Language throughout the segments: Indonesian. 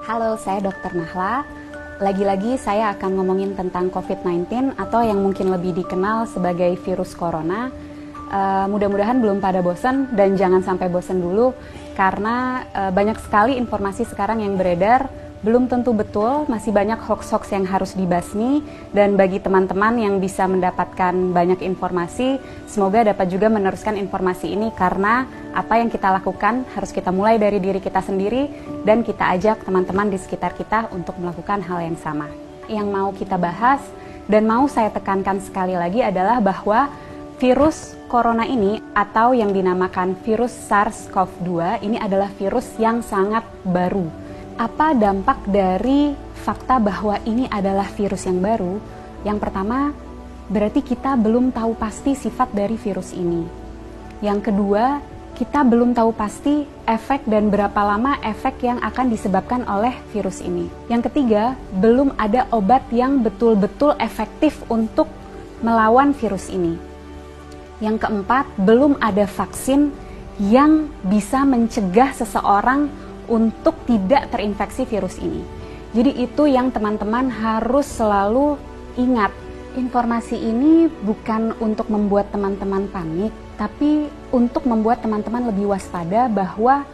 Halo, saya Dr. Nahla. Lagi-lagi saya akan ngomongin tentang COVID-19 atau yang mungkin lebih dikenal sebagai virus corona. Mudah-mudahan belum pada bosan dan jangan sampai bosan dulu karena banyak sekali informasi sekarang yang beredar, belum tentu betul, masih banyak hoax-hoax yang harus dibasmi, dan bagi teman-teman yang bisa mendapatkan banyak informasi, semoga dapat juga meneruskan informasi ini karena apa yang kita lakukan harus kita mulai dari diri kita sendiri dan kita ajak teman-teman di sekitar kita untuk melakukan hal yang sama. Yang mau kita bahas dan mau saya tekankan sekali lagi adalah bahwa virus corona ini atau yang dinamakan virus SARS-CoV-2 ini adalah virus yang sangat baru. Apa dampak dari fakta bahwa ini adalah virus yang baru? Yang pertama, berarti kita belum tahu pasti sifat dari virus ini. Yang kedua, kita belum tahu pasti efek dan berapa lama efek yang akan disebabkan oleh virus ini. Yang ketiga, belum ada obat yang betul-betul efektif untuk melawan virus ini. Yang keempat, belum ada vaksin yang bisa mencegah seseorang untuk tidak terinfeksi virus ini. Jadi itu yang teman-teman harus selalu ingat. Informasi ini bukan untuk membuat teman-teman panik, tapi untuk membuat teman-teman lebih waspada bahwa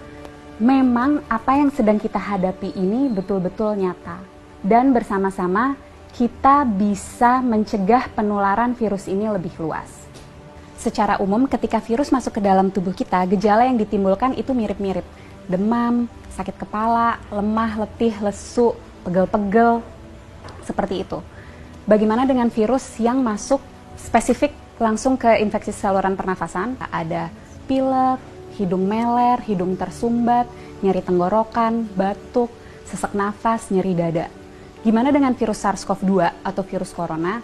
memang apa yang sedang kita hadapi ini betul-betul nyata. Dan bersama-sama kita bisa mencegah penularan virus ini lebih luas. Secara umum ketika virus masuk ke dalam tubuh kita, gejala yang ditimbulkan itu mirip-mirip. Demam, sakit kepala, lemah, letih, lesu, pegel-pegel, seperti itu. Bagaimana dengan virus yang masuk spesifik langsung ke infeksi saluran pernafasan? Ada pilek, hidung meler, hidung tersumbat, nyeri tenggorokan, batuk, sesak nafas, nyeri dada. Gimana dengan virus SARS-CoV-2 atau virus corona?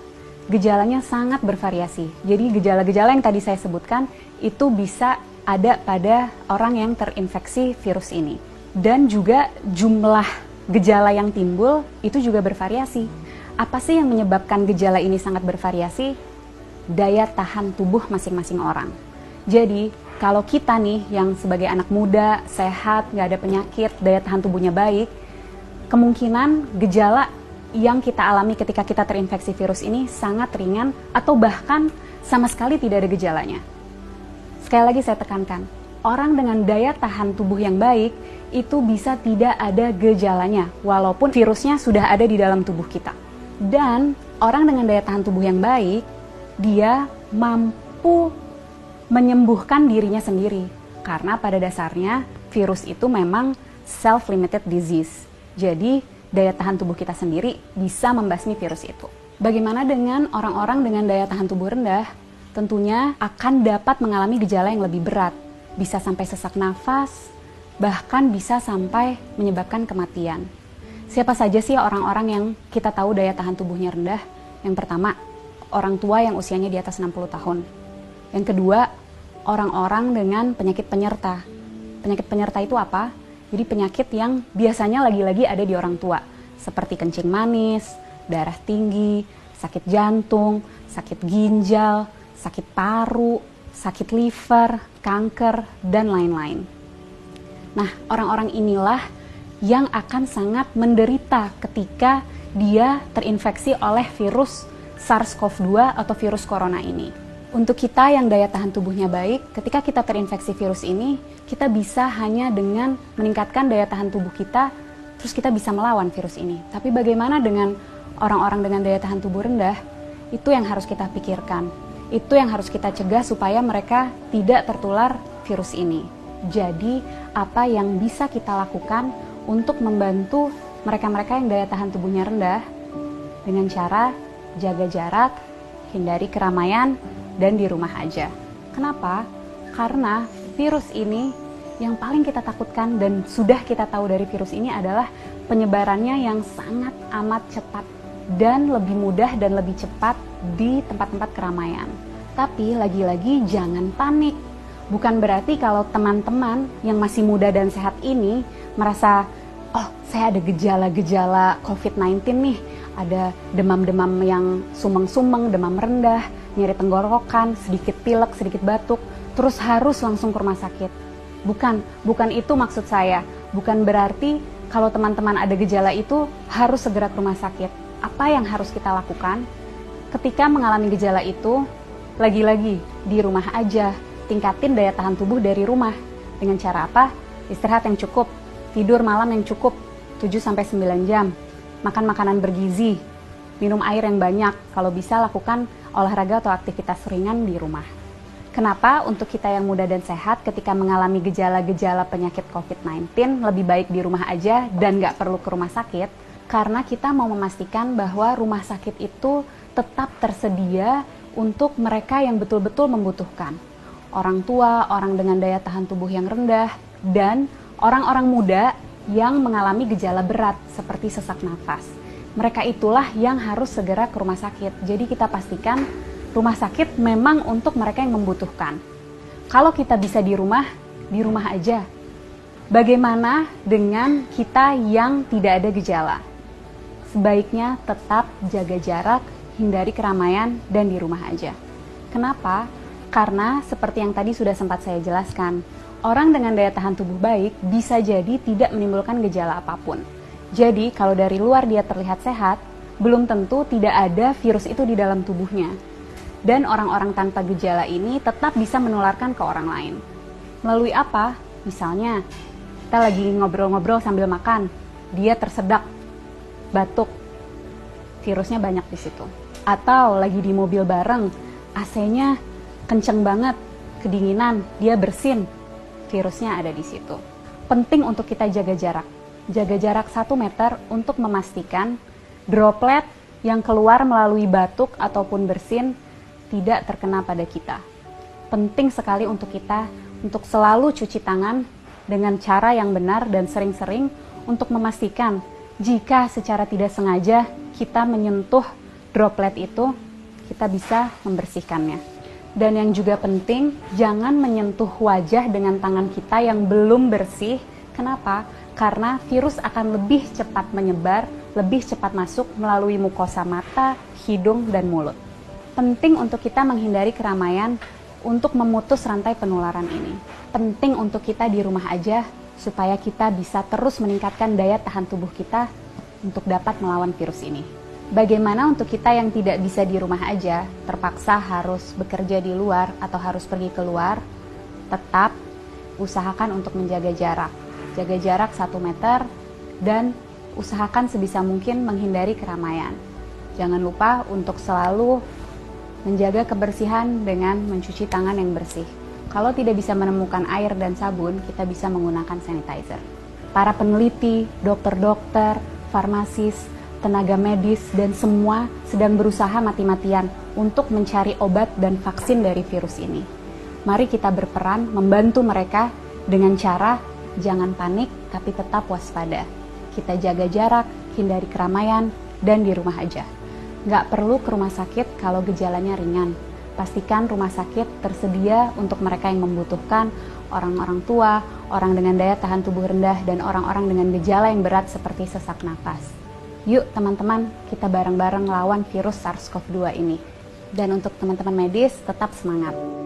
Gejalanya sangat bervariasi. Jadi gejala-gejala yang tadi saya sebutkan itu bisa ada pada orang yang terinfeksi virus ini. Dan juga jumlah gejala yang timbul itu juga bervariasi. Apa sih yang menyebabkan gejala ini sangat bervariasi? Daya tahan tubuh masing-masing orang. Jadi kalau kita nih yang sebagai anak muda, sehat, nggak ada penyakit, daya tahan tubuhnya baik, kemungkinan gejala yang kita alami ketika kita terinfeksi virus ini sangat ringan atau bahkan sama sekali tidak ada gejalanya. Sekali lagi saya tekankan, orang dengan daya tahan tubuh yang baik itu bisa tidak ada gejalanya walaupun virusnya sudah ada di dalam tubuh kita. Dan orang dengan daya tahan tubuh yang baik, dia mampu menyembuhkan dirinya sendiri karena pada dasarnya virus itu memang self-limited disease. Jadi daya tahan tubuh kita sendiri bisa membasmi virus itu. Bagaimana dengan orang-orang dengan daya tahan tubuh rendah? Tentunya akan dapat mengalami gejala yang lebih berat, bisa sampai sesak nafas, bahkan bisa sampai menyebabkan kematian. Siapa saja sih orang-orang yang kita tahu daya tahan tubuhnya rendah? Yang pertama, orang tua yang usianya di atas 60 tahun. Yang kedua, orang-orang dengan penyakit penyerta. Penyakit penyerta itu apa? Jadi penyakit yang biasanya lagi-lagi ada di orang tua, seperti kencing manis, darah tinggi, sakit jantung, sakit ginjal, sakit paru, sakit liver, kanker, dan lain-lain. Nah, orang-orang inilah yang akan sangat menderita ketika dia terinfeksi oleh virus SARS-CoV-2 atau virus corona ini. Untuk kita yang daya tahan tubuhnya baik, ketika kita terinfeksi virus ini, kita bisa hanya dengan meningkatkan daya tahan tubuh kita, terus kita bisa melawan virus ini. Tapi bagaimana dengan orang-orang dengan daya tahan tubuh rendah? Itu yang harus kita pikirkan. Itu yang harus kita cegah supaya mereka tidak tertular virus ini. Jadi, apa yang bisa kita lakukan untuk membantu mereka-mereka yang daya tahan tubuhnya rendah? Dengan cara jaga jarak, hindari keramaian, dan di rumah aja. Kenapa? Karena virus ini yang paling kita takutkan dan sudah kita tahu dari virus ini adalah penyebarannya yang sangat amat cepat dan lebih mudah dan lebih cepat di tempat-tempat keramaian. Tapi lagi-lagi jangan panik. Bukan berarti kalau teman-teman yang masih muda dan sehat ini merasa, oh saya ada gejala-gejala COVID-19 nih, ada demam-demam yang sumeng-sumeng, demam rendah, nyeri tenggorokan, sedikit pilek, sedikit batuk, terus harus langsung ke rumah sakit. Bukan itu maksud saya. Bukan berarti Kalau teman-teman ada gejala itu, harus segera ke rumah sakit. Apa yang harus kita lakukan? Ketika mengalami gejala itu, lagi-lagi di rumah aja, tingkatin daya tahan tubuh dari rumah. Dengan cara apa? Istirahat yang cukup, tidur malam yang cukup, 7-9 jam, makan makanan bergizi, minum air yang banyak, kalau bisa lakukan olahraga atau aktivitas ringan di rumah. Kenapa untuk kita yang muda dan sehat ketika mengalami gejala-gejala penyakit COVID-19 lebih baik di rumah aja dan nggak perlu ke rumah sakit? Karena kita mau memastikan bahwa rumah sakit itu tetap tersedia untuk mereka yang betul-betul membutuhkan. Orang tua, orang dengan daya tahan tubuh yang rendah, dan orang-orang muda yang mengalami gejala berat seperti sesak nafas. Mereka itulah yang harus segera ke rumah sakit. Jadi kita pastikan rumah sakit memang untuk mereka yang membutuhkan. Kalau kita bisa di rumah aja. Bagaimana dengan kita yang tidak ada gejala? Sebaiknya tetap jaga jarak, hindari keramaian, dan di rumah aja. Kenapa? Karena seperti yang tadi sudah sempat saya jelaskan, orang dengan daya tahan tubuh baik bisa jadi tidak menimbulkan gejala apapun. Jadi kalau dari luar dia terlihat sehat, belum tentu tidak ada virus itu di dalam tubuhnya. Dan orang-orang tanpa gejala ini tetap bisa menularkan ke orang lain. Melalui apa? Misalnya, kita lagi ngobrol-ngobrol sambil makan, dia tersedak, batuk, virusnya banyak di situ. Atau lagi di mobil bareng, AC-nya kenceng banget, kedinginan, dia bersin, virusnya ada di situ. Penting untuk kita jaga jarak. Jaga jarak 1 meter untuk memastikan droplet yang keluar melalui batuk ataupun bersin tidak terkena pada kita. Penting sekali untuk kita untuk selalu cuci tangan dengan cara yang benar dan sering-sering untuk memastikan jika secara tidak sengaja kita menyentuh droplet itu, kita bisa membersihkannya. Dan yang juga penting, jangan menyentuh wajah dengan tangan kita yang belum bersih. Kenapa? Karena virus akan lebih cepat menyebar, lebih cepat masuk melalui mukosa mata, hidung, dan mulut. Penting untuk kita menghindari keramaian untuk memutus rantai penularan ini. Penting untuk kita di rumah aja supaya kita bisa terus meningkatkan daya tahan tubuh kita untuk dapat melawan virus ini. Bagaimana untuk kita yang tidak bisa di rumah aja, terpaksa harus bekerja di luar atau harus pergi keluar, tetap usahakan untuk menjaga jarak. Jaga jarak 1 meter dan usahakan sebisa mungkin menghindari keramaian. Jangan lupa untuk selalu menjaga kebersihan dengan mencuci tangan yang bersih. Kalau tidak bisa menemukan air dan sabun, kita bisa menggunakan sanitizer. Para peneliti, dokter-dokter, farmasis, tenaga medis, dan semua sedang berusaha mati-matian untuk mencari obat dan vaksin dari virus ini. Mari kita berperan membantu mereka dengan cara jangan panik tapi tetap waspada. Kita jaga jarak, hindari keramaian, dan di rumah aja. Nggak perlu ke rumah sakit kalau gejalanya ringan. Pastikan rumah sakit tersedia untuk mereka yang membutuhkan, orang-orang tua, orang dengan daya tahan tubuh rendah, dan orang-orang dengan gejala yang berat seperti sesak napas. Yuk teman-teman, kita bareng-bareng lawan virus SARS-CoV-2 ini. Dan untuk teman-teman medis, tetap semangat.